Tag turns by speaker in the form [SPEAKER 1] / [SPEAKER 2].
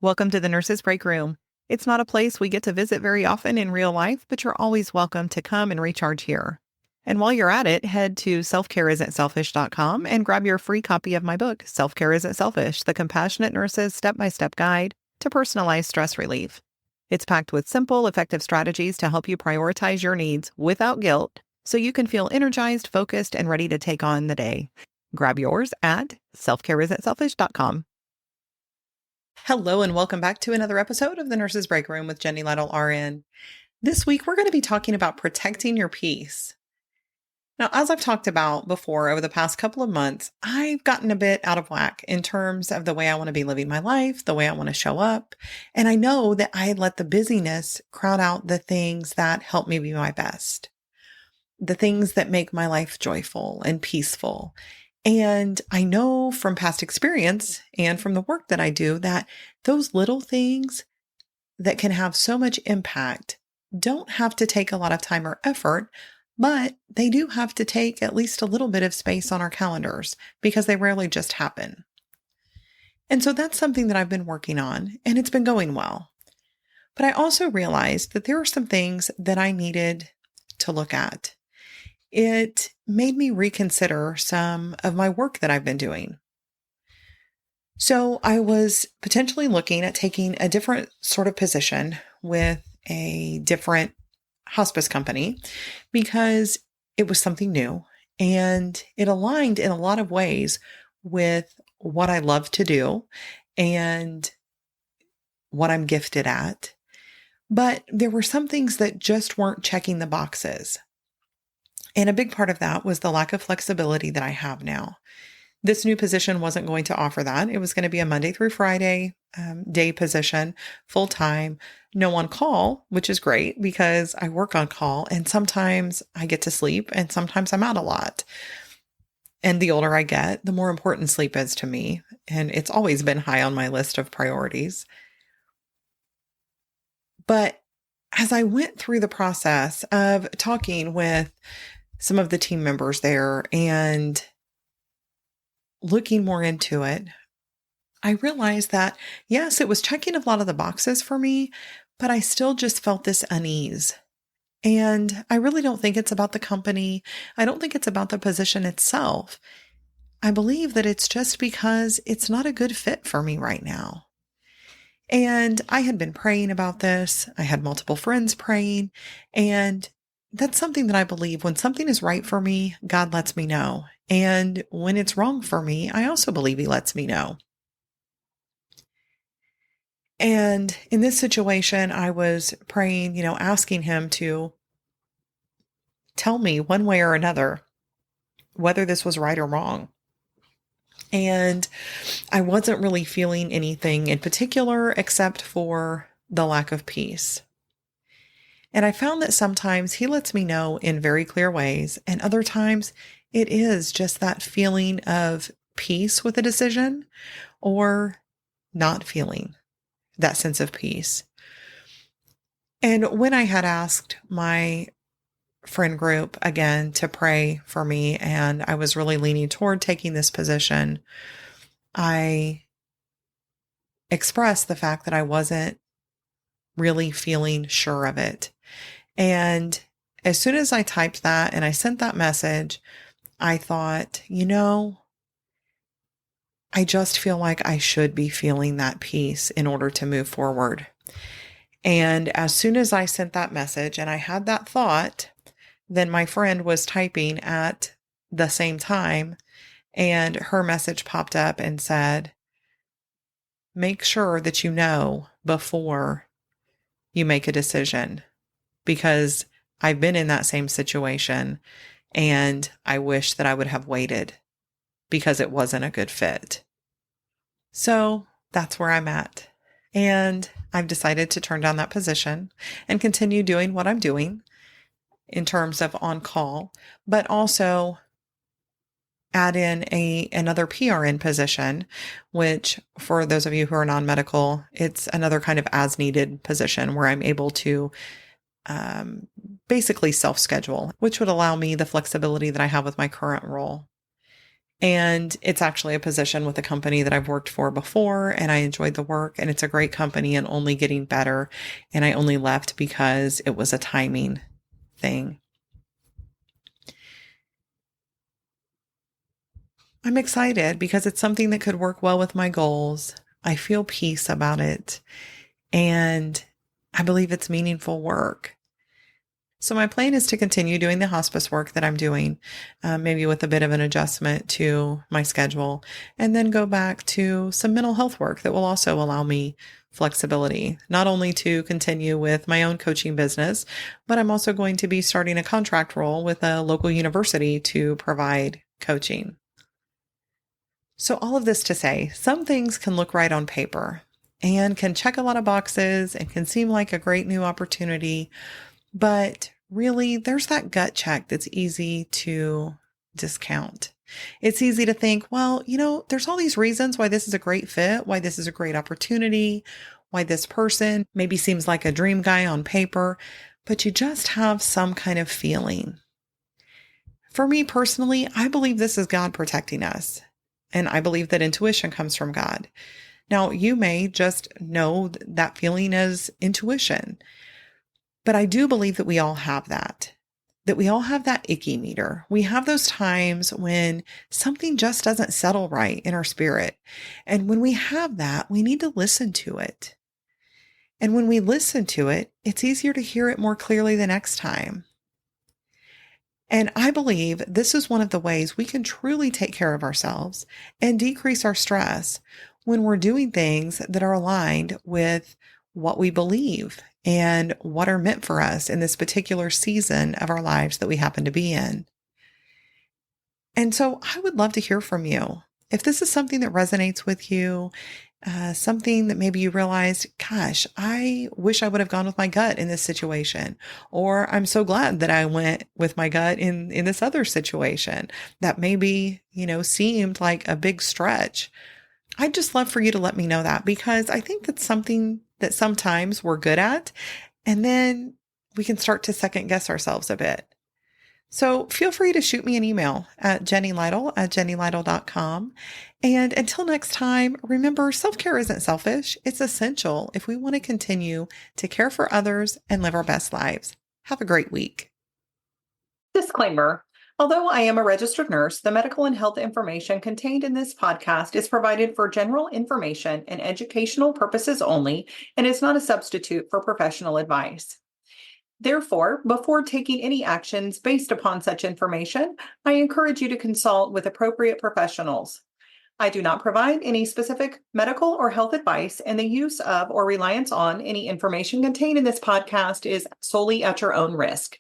[SPEAKER 1] Welcome to the Nurses Breakroom. It's not a place we get to visit very often in real life, but you're always welcome to come and recharge here. And while you're at it, head to selfcareisn'tselfish.com and grab your free copy of my book, Self-Care Isn't Selfish, The Compassionate Nurse's Step-by-Step Guide to Personalized Stress Relief. It's packed with simple, effective strategies to help you prioritize your needs without guilt so you can feel energized, focused, and ready to take on the day. Grab yours at selfcareisn'tselfish.com. Hello, and welcome back to another episode of the Nurses Breakroom with Jenny Lytle, RN. This week, we're going to be talking about protecting your peace. Now, as I've talked about before over the past couple of months, I've gotten a bit out of whack in terms of the way I want to be living my life, the way I want to show up. And I know that I had let the busyness crowd out the things that help me be my best, the things that make my life joyful and peaceful. And I know from past experience and from the work that I do that those little things that can have so much impact don't have to take a lot of time or effort, but they do have to take at least a little bit of space on our calendars because they rarely just happen. And so that's something that I've been working on, and it's been going well. But I also realized that there are some things that I needed to look at. It made me reconsider some of my work that I've been doing. So I was potentially looking at taking a different sort of position with a different hospice company because it was something new and it aligned in a lot of ways with what I love to do and what I'm gifted at. But there were some things that just weren't checking the boxes. And a big part of that was the lack of flexibility that I have now. This new position wasn't going to offer that. It was going to be a Monday through Friday day position, full time, no on call, which is great because I work on call and sometimes I get to sleep and sometimes I'm out a lot. And the older I get, the more important sleep is to me. And it's always been high on my list of priorities. But as I went through the process of talking with some of the team members there and looking more into it, I realized that, yes, it was checking a lot of the boxes for me, but I still just felt this unease. And I really don't think it's about the company. I don't think it's about the position itself. I believe that it's just because it's not a good fit for me right now. And I had been praying about this. I had multiple friends praying, and that's something that I believe when something is right for me, God lets me know. And when it's wrong for me, I also believe He lets me know. And in this situation, I was praying, asking Him to tell me one way or another whether this was right or wrong. And I wasn't really feeling anything in particular except for the lack of peace. And I found that sometimes He lets me know in very clear ways, and other times it is just that feeling of peace with a decision or not feeling that sense of peace. And when I had asked my friend group again to pray for me, and I was really leaning toward taking this position, I expressed the fact that I wasn't really feeling sure of it. And as soon as I typed that and I sent that message, I thought, I just feel like I should be feeling that peace in order to move forward. And as soon as I sent that message and I had that thought, then my friend was typing at the same time, and her message popped up and said, make sure that you know before you make a decision, because I've been in that same situation and I wish that I would have waited because it wasn't a good fit. So that's where I'm at. And I've decided to turn down that position and continue doing what I'm doing in terms of on call, but also add in another PRN position, which for those of you who are non-medical, it's another kind of as needed position where I'm able to basically self-schedule, which would allow me the flexibility that I have with my current role. And it's actually a position with a company that I've worked for before, and I enjoyed the work, and it's a great company and only getting better. And I only left because it was a timing thing. I'm excited because it's something that could work well with my goals. I feel peace about it, and I believe it's meaningful work. So my plan is to continue doing the hospice work that I'm doing, maybe with a bit of an adjustment to my schedule, and then go back to some mental health work that will also allow me flexibility, not only to continue with my own coaching business, but I'm also going to be starting a contract role with a local university to provide coaching. So all of this to say, some things can look right on paper and can check a lot of boxes and can seem like a great new opportunity. But really, there's that gut check that's easy to discount. It's easy to think, well, there's all these reasons why this is a great fit, why this is a great opportunity, why this person maybe seems like a dream guy on paper, but you just have some kind of feeling. For me personally, I believe this is God protecting us. And I believe that intuition comes from God. Now, you may just know that feeling as intuition. But I do believe that we all have that we all have that icky meter. We have those times when something just doesn't settle right in our spirit. And when we have that, we need to listen to it. And when we listen to it, it's easier to hear it more clearly the next time. And I believe this is one of the ways we can truly take care of ourselves and decrease our stress when we're doing things that are aligned with what we believe and what are meant for us in this particular season of our lives that we happen to be in. And so I would love to hear from you. If this is something that resonates with you, something that maybe you realized, gosh, I wish I would have gone with my gut in this situation, or I'm so glad that I went with my gut in this other situation that maybe, seemed like a big stretch. I'd just love for you to let me know that, because I think that's something that sometimes we're good at, and then we can start to second guess ourselves a bit. So feel free to shoot me an email at jennylytle@jennylytle.com. And until next time, remember, self-care isn't selfish. It's essential if we want to continue to care for others and live our best lives. Have a great week. Disclaimer. Although I am a registered nurse, the medical and health information contained in this podcast is provided for general information and educational purposes only and is not a substitute for professional advice. Therefore, before taking any actions based upon such information, I encourage you to consult with appropriate professionals. I do not provide any specific medical or health advice, and the use of or reliance on any information contained in this podcast is solely at your own risk.